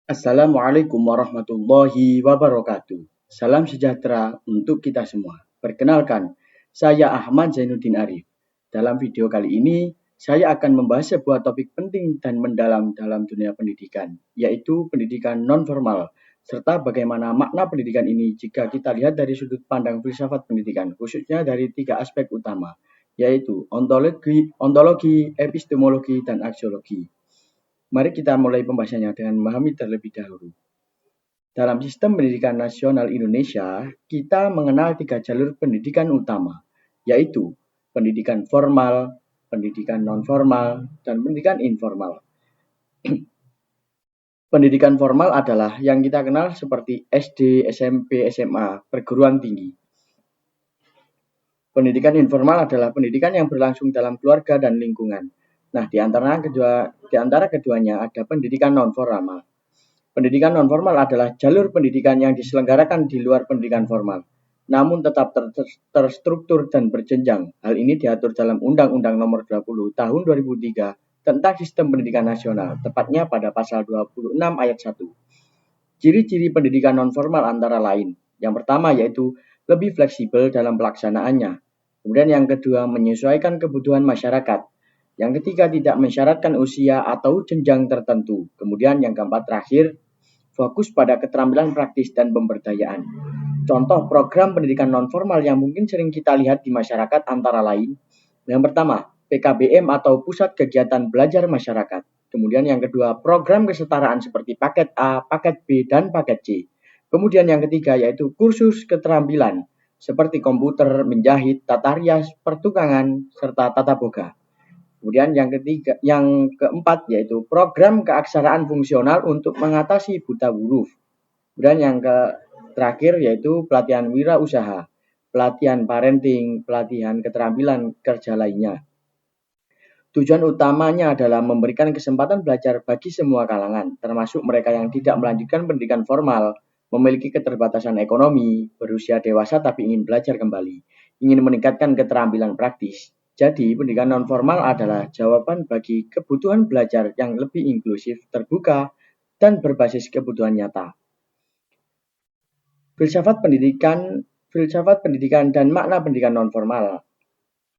Assalamualaikum warahmatullahi wabarakatuh. Salam sejahtera untuk kita semua. Perkenalkan, saya Ahmad Zainuddin Arif. Dalam video kali ini, saya akan membahas sebuah topik penting dan mendalam dalam dunia pendidikan, yaitu pendidikan non-formal, serta bagaimana makna pendidikan ini jika kita lihat dari sudut pandang filsafat pendidikan, khususnya dari 3 aspek utama, yaitu ontologi, epistemologi, dan aksiologi. Mari kita mulai pembahasannya dengan memahami terlebih dahulu. Dalam sistem pendidikan nasional Indonesia, kita mengenal 3 jalur pendidikan utama, yaitu pendidikan formal, pendidikan non-formal, dan pendidikan informal. Pendidikan formal adalah yang kita kenal seperti SD, SMP, SMA, perguruan tinggi. Pendidikan informal adalah pendidikan yang berlangsung dalam keluarga dan lingkungan. Nah, di antara keduanya ada pendidikan non-formal. Pendidikan non-formal adalah jalur pendidikan yang diselenggarakan di luar pendidikan formal, namun tetap terstruktur dan berjenjang. Hal ini diatur dalam Undang-Undang Nomor 20 Tahun 2003 tentang Sistem Pendidikan Nasional, tepatnya pada pasal 26 ayat 1. Ciri-ciri pendidikan non-formal antara lain. Yang pertama yaitu lebih fleksibel dalam pelaksanaannya. Kemudian yang kedua, menyesuaikan kebutuhan masyarakat. Yang ketiga, tidak mensyaratkan usia atau jenjang tertentu. Kemudian yang keempat terakhir, fokus pada keterampilan praktis dan pemberdayaan. Contoh program pendidikan non-formal yang mungkin sering kita lihat di masyarakat antara lain. Yang pertama, PKBM atau Pusat Kegiatan Belajar Masyarakat. Kemudian yang kedua, program kesetaraan seperti paket A, paket B, dan paket C. Kemudian yang ketiga yaitu kursus keterampilan seperti komputer, menjahit, tata rias, pertukangan, serta tata boga. Kemudian yang keempat yaitu program keaksaraan fungsional untuk mengatasi buta huruf. Kemudian yang terakhir yaitu pelatihan wirausaha, pelatihan parenting, pelatihan keterampilan kerja lainnya. Tujuan utamanya adalah memberikan kesempatan belajar bagi semua kalangan, termasuk mereka yang tidak melanjutkan pendidikan formal, memiliki keterbatasan ekonomi, berusia dewasa tapi ingin belajar kembali, ingin meningkatkan keterampilan praktis. Jadi, pendidikan non-formal adalah jawaban bagi kebutuhan belajar yang lebih inklusif, terbuka, dan berbasis kebutuhan nyata. Filsafat pendidikan dan makna pendidikan non-formal.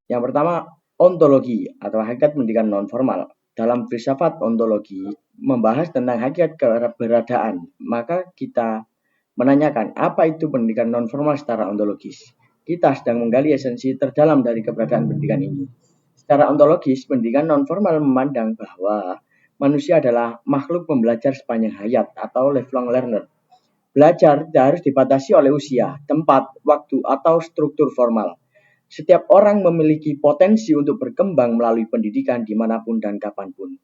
Yang pertama, ontologi atau hakikat pendidikan non-formal. Dalam filsafat ontologi membahas tentang hakikat keberadaan, maka kita menanyakan apa itu pendidikan non-formal secara ontologis. Kita sedang menggali esensi terdalam dari keberadaan pendidikan ini. Secara ontologis, pendidikan non-formal memandang bahwa manusia adalah makhluk pembelajar sepanjang hayat atau lifelong learner. Belajar tidak harus dibatasi oleh usia, tempat, waktu, atau struktur formal. Setiap orang memiliki potensi untuk berkembang melalui pendidikan dimanapun dan kapanpun.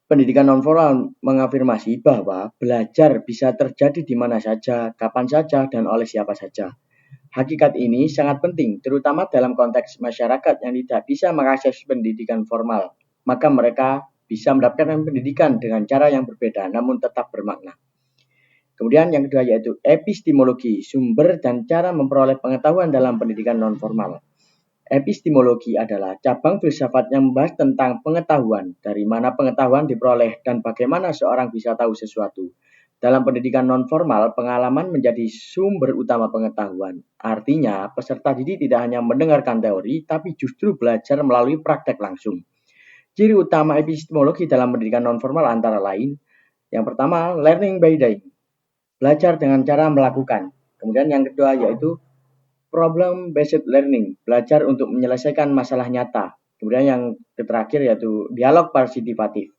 Pendidikan non-formal mengafirmasi bahwa belajar bisa terjadi di mana saja, kapan saja, dan oleh siapa saja. Hakikat ini sangat penting, terutama dalam konteks masyarakat yang tidak bisa mengakses pendidikan formal. Maka mereka bisa mendapatkan pendidikan dengan cara yang berbeda, namun tetap bermakna. Kemudian yang kedua yaitu epistemologi, sumber dan cara memperoleh pengetahuan dalam pendidikan non-formal. Epistemologi adalah cabang filsafat yang membahas tentang pengetahuan, dari mana pengetahuan diperoleh dan bagaimana seorang bisa tahu sesuatu. Dalam pendidikan non-formal, pengalaman menjadi sumber utama pengetahuan. Artinya, peserta didik tidak hanya mendengarkan teori, tapi justru belajar melalui praktek langsung. Ciri utama epistemologi dalam pendidikan non-formal antara lain, yang pertama, learning by doing, belajar dengan cara melakukan. Kemudian yang kedua yaitu problem-based learning, belajar untuk menyelesaikan masalah nyata. Kemudian yang terakhir yaitu dialog partisipatif,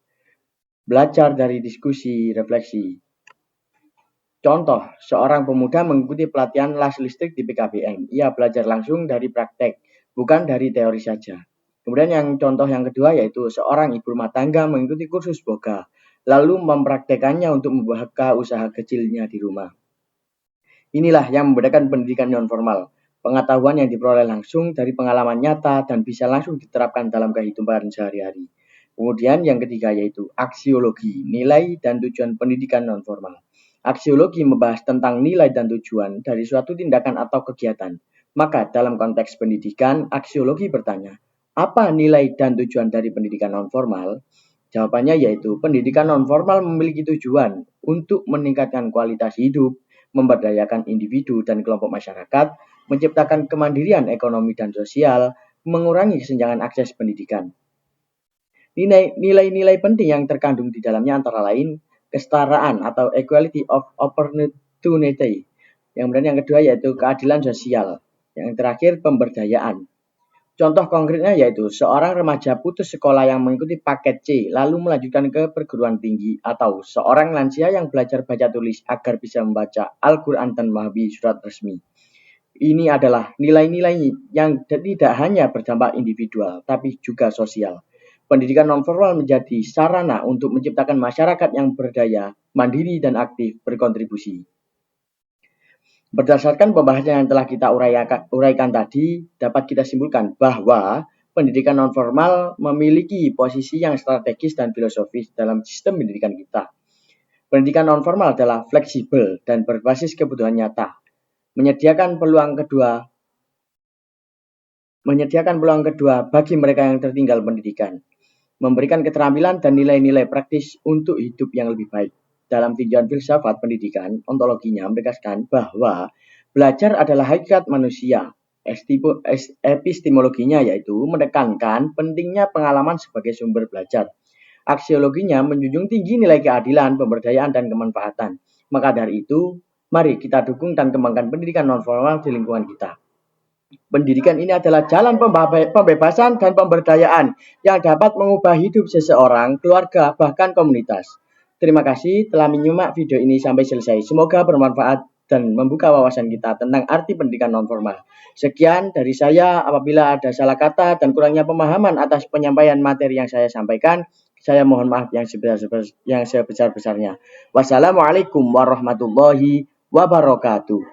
belajar dari diskusi, refleksi. Contoh, seorang pemuda mengikuti pelatihan las listrik di PKBM. Ia belajar langsung dari praktek, bukan dari teori saja. Kemudian yang contoh yang kedua yaitu seorang ibu rumah tangga mengikuti kursus boga, lalu mempraktekannya untuk membuka usaha kecilnya di rumah. Inilah yang membedakan pendidikan non-formal. Pengetahuan yang diperoleh langsung dari pengalaman nyata dan bisa langsung diterapkan dalam kehidupan sehari-hari. Kemudian yang ketiga yaitu aksiologi, nilai dan tujuan pendidikan non-formal. Aksiologi membahas tentang nilai dan tujuan dari suatu tindakan atau kegiatan. Maka dalam konteks pendidikan, aksiologi bertanya, apa nilai dan tujuan dari pendidikan non-formal? Jawabannya yaitu pendidikan non-formal memiliki tujuan untuk meningkatkan kualitas hidup, memberdayakan individu dan kelompok masyarakat, menciptakan kemandirian ekonomi dan sosial, mengurangi kesenjangan akses pendidikan. Nilai-nilai penting yang terkandung di dalamnya antara lain kesetaraan atau equality of opportunity. Yang kedua yaitu keadilan sosial. Yang terakhir pemberdayaan. Contoh konkretnya yaitu seorang remaja putus sekolah yang mengikuti paket C lalu melanjutkan ke perguruan tinggi, atau seorang lansia yang belajar baca tulis agar bisa membaca Al-Quran dan memahami surat resmi. Ini adalah nilai-nilai yang tidak hanya berdampak individual tapi juga sosial. Pendidikan nonformal menjadi sarana untuk menciptakan masyarakat yang berdaya, mandiri dan aktif berkontribusi. Berdasarkan pembahasan yang telah kita uraikan tadi, dapat kita simpulkan bahwa pendidikan nonformal memiliki posisi yang strategis dan filosofis dalam sistem pendidikan kita. Pendidikan nonformal adalah fleksibel dan berbasis kebutuhan nyata, menyediakan peluang kedua bagi mereka yang tertinggal pendidikan, memberikan keterampilan dan nilai-nilai praktis untuk hidup yang lebih baik. Dalam tinjauan filsafat pendidikan, ontologinya menegaskan bahwa belajar adalah hakikat manusia. Epistemologinya yaitu menekankan pentingnya pengalaman sebagai sumber belajar. Aksiologinya menjunjung tinggi nilai keadilan, pemberdayaan, dan kemanfaatan. Maka dari itu, mari kita dukung dan kembangkan pendidikan nonformal di lingkungan kita. Pendidikan ini adalah jalan pembebasan dan pemberdayaan yang dapat mengubah hidup seseorang, keluarga, bahkan komunitas. Terima kasih telah menyimak video ini sampai selesai. Semoga bermanfaat dan membuka wawasan kita tentang arti pendidikan nonformal. Sekian dari saya. Apabila ada salah kata dan kurangnya pemahaman atas penyampaian materi yang saya sampaikan, saya mohon maaf yang sebesar-besarnya. Wassalamualaikum warahmatullahi wabarakatuh.